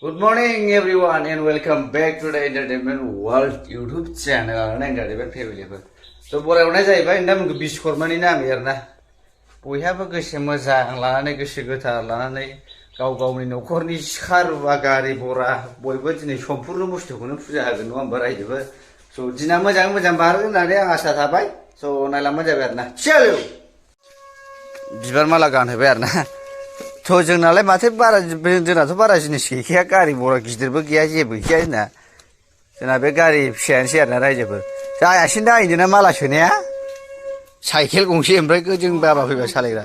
Good morning everyone and welcome back to the Entertainment World YouTube channel and Entertainment Family. So बरावनाय जाहैबाय नोंथांमोनखौ बिश्वकर्मानि नामै आरोना बयहाबो गोसो मोजां लानानै गोसो गोथार लानानै गाव गावनि न'खरनि सिखा रुवा गारि बरा बयबो दिनै सम्पुर्ण बुस्थुखौनो फुजा होगोन नङा होमबा रायजोबो स' दिना मोजाङै मोजां बारगोन होननानै आं आसा थाबाय स' नायलांबानो जाबाय आरोना चलो बिबार माला गानहोबाय आरोना थ' जोंनालाय माथो बारा जोंनाथ' बारा जिनिस गैखाया गारि बरा गिदिरबो गैया जेबो गैखाया जोंना जोंना बे गारि फिसायानोसै आरोना रायजोफोर जायासै दा इदिनो माला सोनाया साइकेल गंसे ओमफ्राय जों बाबा फैबा सालायग्रा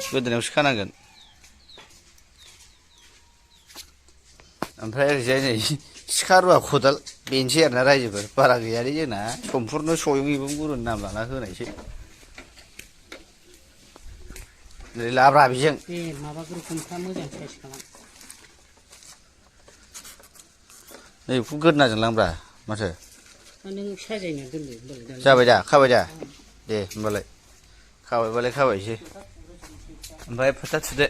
गोदोनायावसो खानांगोन ओमफ्राय ओरैजाय नै सिखा रुवा खदाल बेनोसै आरोना रायजोफोर बारा गैयालै जोंना सम्पुर्ण सयं इबं गुरुनि नाम लाना होनायसै लाब्रा बेजों नै बेखौ गोदोनाजों लांब्रा माथो जाबाय दा खाबाय दा दे होमबालाय खाबायबालाय खाबायसै ओमफ्राय फोथा थुदो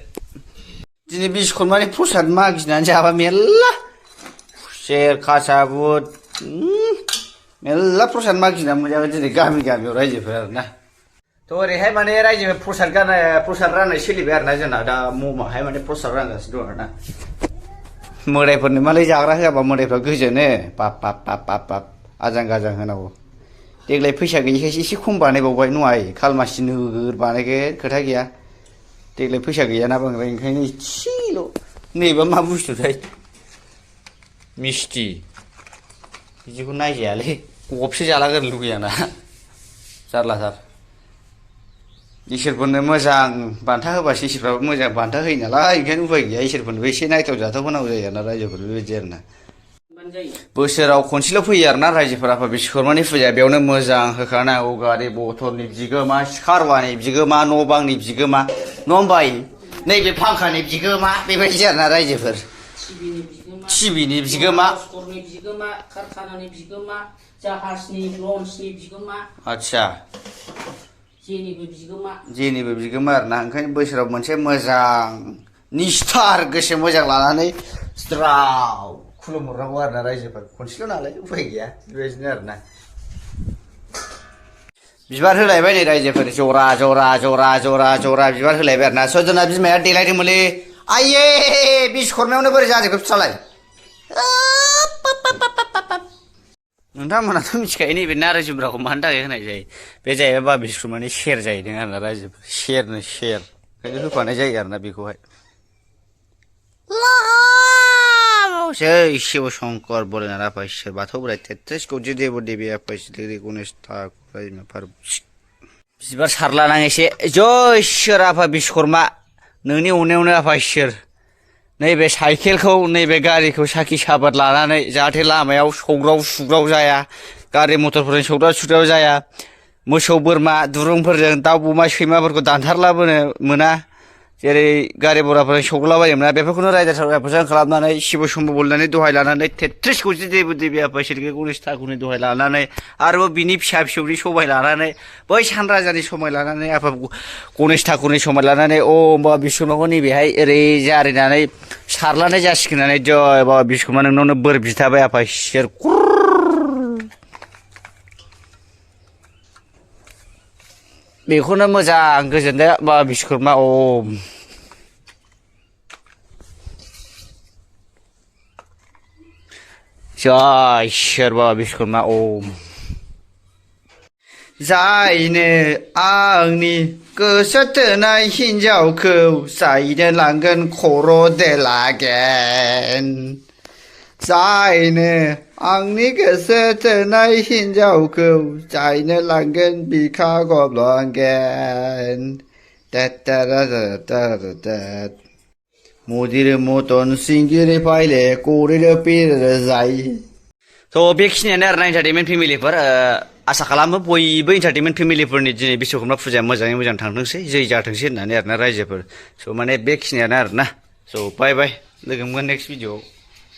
दिनै बिश्वकर्मानि प्रसाद मागिनानै जाबा मेरला खुसेर कासा बुट मेरला प्रसाद मागिनानै मोनजागोन दिनै गामि गामियाव रायजोफोर आरोना थ' ओरैहाय माने रायजोफोर प्रसाद राननाय सोलिबाय आरोना जोंना दा ममाहाय माने प्रसाद रानगासिनो दं आरोना मोदायफोरनो मालाय जाग्रा होआबा मोदायफ्रा गोजोनो बाब बाब बाब बाब बाब आजां गाजां होनांगौ देग्लाय फैसा गैयिखायसो एसे खम बानायबावबाय नङाय खालमासि नोगोर बानायगोन खोथा गैया देग्लाय फैसा गैयाना बांद्राय ओंखायनो एसेल' नैबा मा बुस्थुथाय मिस्टि बिदिखौ नायजायालै गबसे जालागोरनो लुगैयो आंना जारलाथार इसोरफोरनो मोजां बान्था होबासो इसोरफ्राबो मोजां बान्था होयो नालाय ओंखायनो उफाय गैया इसोरफोरनोबो एसे नायथाव जाथाव होनांगौ जायो आरोना रायजोफोर बेबायदि आरोना बोसोराव खनसेल' फैयो आरोना रायजोफोरा बिश्वकर्मानि फुजाया बेयावनो मोजां होखानांगौ गारि मथरनि बिगोमा सिखा रुवानि बिगोमा न' बांनि बिगोमा नङा होमबा नैबे फांखानि बिगोमा बेबायदि आरोना रायजोफोर टिभिनि बिगोमा कारखानानि बिगोमा जाहाजनि लन्चनि बिगोमा आदसा जेनिबो बिगोमा आरोना ओंखायनो बोसोराव मोनसे मोजां निस्थार गोसो मोजां लानानै ज्राव खुलुमहरनांगौ आरोना रायजोफोर खनसेल' नालाय उफाय गैया बेबायदिनो आरोना बिबार होलायबाय नै रायजोफोर जरा जरा जरा जरा जरा बिबार होलायबाय आरोना सजना बिमाया देलायदोंमोनलै आइये बिश्वकर्मायावनो बोरै जाजोबखो फिसालाय नोंथांमोनाथ' मिथिखायो नैबे नारें जुमब्राखौ मानि थाखाय होनाय जायो बे जाहैबाय बाबा बिश्वकर्मानि सेर जाहैदों आरोना रायजोफोर सेरनो सेर ओंखायनो होफानाय जायो आरोना बेखौहाय जय शिव शंकर भोलेनाथ आफा इसोर बाथौ बोराइ तेत्रिस कौटि देव देवी आफा इसोर गणेश ठाकुर बिबार सारलानां एसे जय इसोर आफा बिश्वकर्मा नोंनि अननायावनो आफा इसोर नैबे साइकेलखौ नैबे गारिखौ साखि साबाद लानानै जाहाथे लामायाव सौग्राव सुग्राव जाया गारि मथरफोरजों सौग्राव सुग्राव जाया मोसौ बोरमा दुरुंफोरजों दाउ अमा सैमाफोरखौ दानथारलाबोनो मोना जेरै गारि बराफोरजों सौग्रावलाबायोमोन बेफोरखौनो रायजो खालामनानै शिब शम्भ बोलनानै दहाय लानानै तेत्रिस कौटि देव देवी आफा इसोर गणेश ठाकुरनि दहाय लानानै आरोबाव बिनि फिसा फिसौनि सबाय लानानै बै सान राजानि समाय लानानै आफा गणेश ठाकुरनि समाय लानानै होमबा बिश्वकर्माखौ नैबेहाय ओरै जारिनानै सारलानाय जासिगोन होननानै जय बाबा बिश्वकर्मा नोंनावनो बोर बिथाबाय आफा इसोर बेखौनो मोजां गोजोनदो बाबा बिश्वकर्मा ओम जय इसोर बाबा बिश्वकर्मा ओम जायनो आंनि गोसो थोनाय हिनजावखौ जायनो लांगोन खर' देलागेन जायनो आंनि गोसो थोनाय हिनजावखौ जायनो लांगोन बिखा गब्लंगेन मदिरे मटन सिंगिरि फाइले करिरे पिरे जाय थ' बेखिनियानो आरोना एन्टारटेनमेन्ट फेमिलिफोर आसा खालामो बयबो एन्टारटेनमेन्ट फेमिलिफोरनि दिनै बिश्वकर्मा फुजाया मोजाङै मोजां थांथोंसै जै जाथोंसै होननानै आरोना रायजोफोर स' माने बेखिनियानो आरोना स' बाय बाय लोगो मोनगोन नेक्स्ट भिडिअ'आव